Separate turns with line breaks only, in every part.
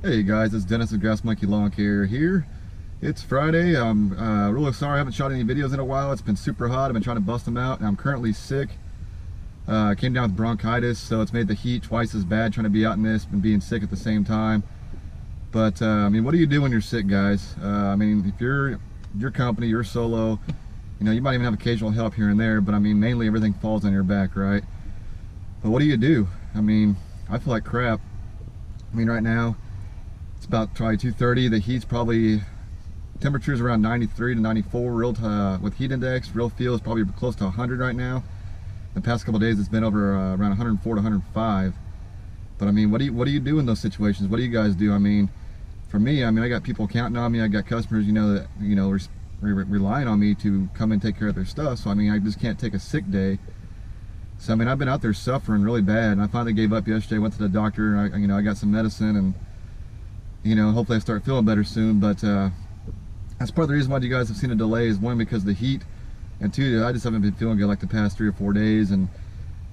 Hey guys, it's Dennis of Grass Monkey Lawn Care here. It's Friday. I'm really sorry I haven't shot any videos in a while. It's been super hot. I've been trying to bust them out, and I'm currently sick. I came down with bronchitis, so it's made the heat twice as bad trying to be out in this and being sick at the same time. But I mean, what do you do when you're sick, guys? I mean, if you're your company, you're solo, you know, you might even have occasional help here and there, but I mean, mainly everything falls on your back, right? But what do you do? I mean, I feel like crap. I mean, right now, it's about probably 2:30. The heat's probably, temperature's around 93 to 94 with heat index. Real feel is probably close to 100 right now. The past couple of days it's been over around 104 to 105. But I mean, what do you do in those situations? What do you guys do? I mean, for me, I mean, I got people counting on me. I got customers, you know, that relying on me to come and take care of their stuff. So I mean, I just can't take a sick day. So I mean, I've been out there suffering really bad, and I finally gave up yesterday. Went to the doctor, and I got some medicine, and hopefully I start feeling better soon. But that's part of the reason why you guys have seen a delay, is one, because of the heat, and two, I just haven't been feeling good like the past 3 or 4 days. And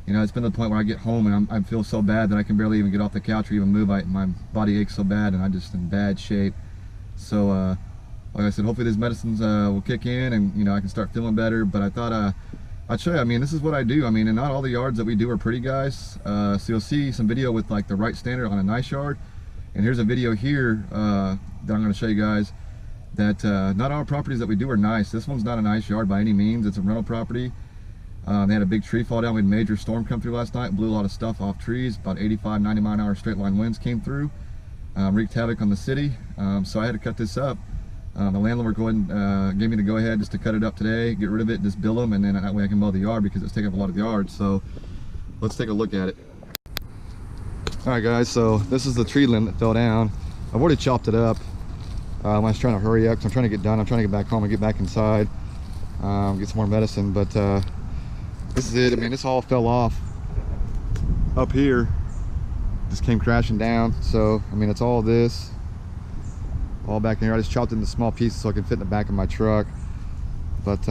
it's been to the point where I get home and I feel so bad that I can barely even get off the couch or even move. My body aches so bad, and I'm just in bad shape. So like I said, hopefully these medicines will kick in, and I can start feeling better. But I thought I'd show you. I mean, this is what I do. I mean, and not all the yards that we do are pretty, guys. So you'll see some video with like the right standard on a nice yard. And here's a video here that I'm going to show you guys that not all properties that we do are nice. This one's not a nice yard by any means. It's a rental property. They had a big tree fall down. We had a major storm come through last night, blew a lot of stuff off trees. About 85, 90 mile an hour straight line winds came through, wreaked havoc on the city. So I had to cut this up. The landlord gave me the go ahead just to cut it up today, get rid of it, just bill them, and then that way I can mow the yard because it's taking up a lot of the yard. So let's take a look at it. Alright guys, so this is the tree limb that fell down. I've already chopped it up. I was trying to hurry up because I'm trying to get done. I'm trying to get back home and get back inside, get some more medicine. But this is it. I mean, this all fell off up here. Just came crashing down. So, I mean, it's all this. All back in here. I just chopped it into small pieces so I can fit in the back of my truck. But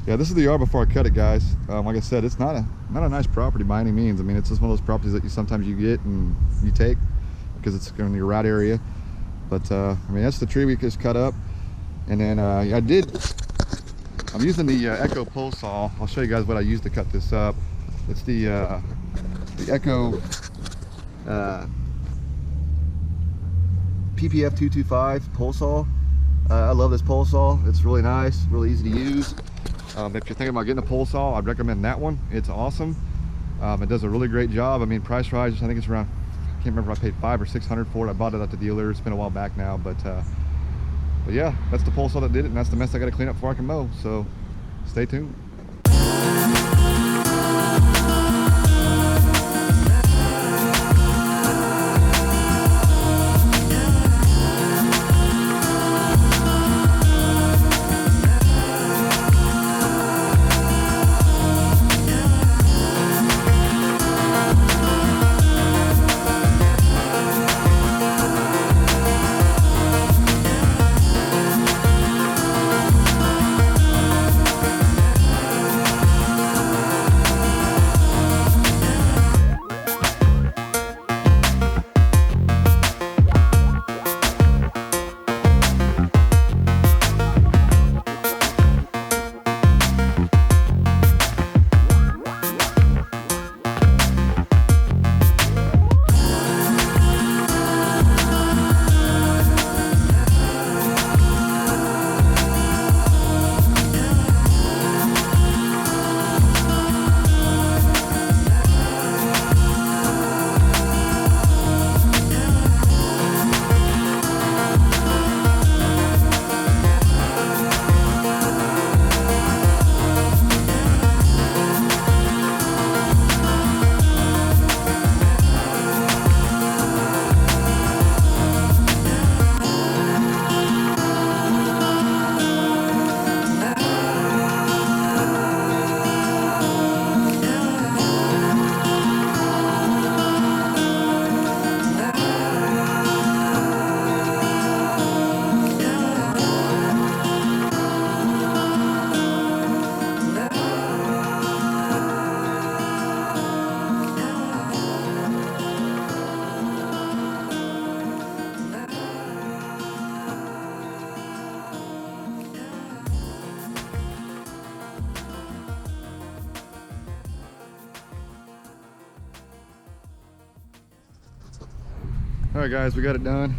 yeah, this is the yard before I cut it, guys. Like I said, it's not a nice property by any means. I mean, it's just one of those properties that sometimes you get and you take because it's in your route area. But I mean, that's the tree we just cut up. And then I'm using the Echo pole saw. I'll show you guys what I used to cut this up. It's the Echo PPF 225 pole saw. I love this pole saw. It's really nice, really easy to use. If you're thinking about getting a pole saw, I'd recommend that one. It's awesome. It does a really great job. I mean, price wise, I think it's around, I can't remember if I paid $500 or $600 for it. I bought it at the dealer. It's been a while back now, but yeah, that's the pole saw that did it, and that's the mess I got to clean up before I can mow. So stay tuned. All right guys, we got it done.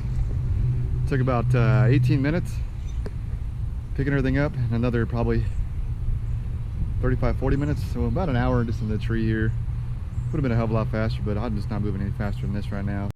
Took about 18 minutes picking everything up, and another probably 35-40 minutes, so about an hour just in the tree here. Would have been a hell of a lot faster, but I'm just not moving any faster than this right now.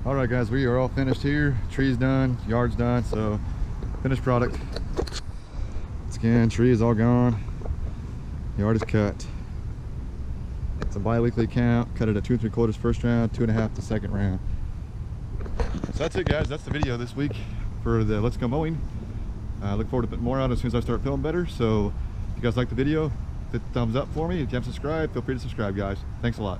All right guys, we are all finished here. Tree's done, yard's done, so finished product. Again, tree is all gone, yard is cut. It's a bi-weekly count, cut it at 2 3/4 first round, 2 1/2 the second round. So that's it guys, that's the video this week for the Let's Go Mowing. I look forward to putting more out as soon as I start feeling better. So if you guys like the video, hit the thumbs up for me. If you haven't subscribed, feel free to subscribe guys. Thanks a lot.